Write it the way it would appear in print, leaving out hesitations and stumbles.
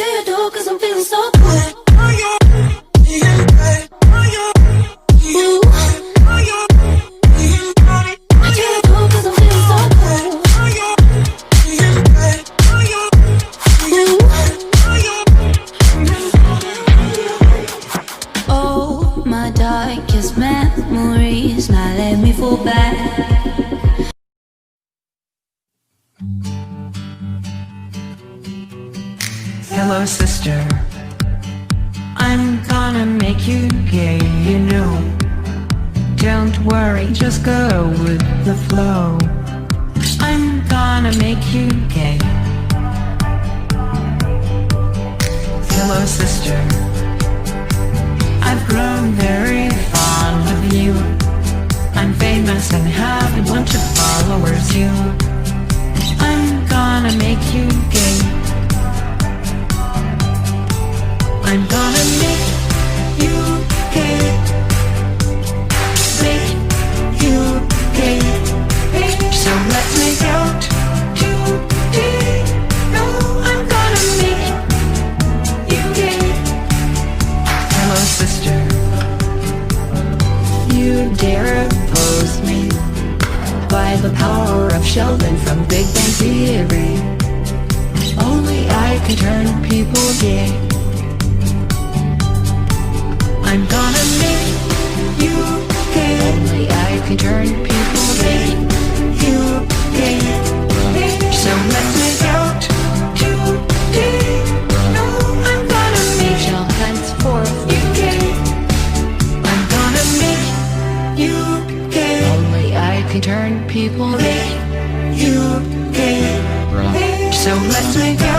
do you do? Cause I'm feeling so good. Ooh. I do you do? Cause I'm feeling so good. Ooh. Oh, my darkest memories, now let me fall back. Hello sister, I'm gonna make you gay, you know. Don't worry, just go with the flow. I'm gonna make you gay. Hello sister, I've grown very fond of you. I'm famous and have a bunch of followers too. I'm gonna make you gay. I'm gonna make you gay. Make you gay. So let's make out today. No, I'm gonna make you gay. Hello sister, you dare oppose me by the power of Sheldon from Big Bang Theory. Only I can turn people gay. I'm gonna make you gay. Only I can turn people gay. You gay. So let's make out today. No, I'm gonna make shall henceforth you gay. I'm gonna make you gay. Only I can turn people gay. You gay. So let's make out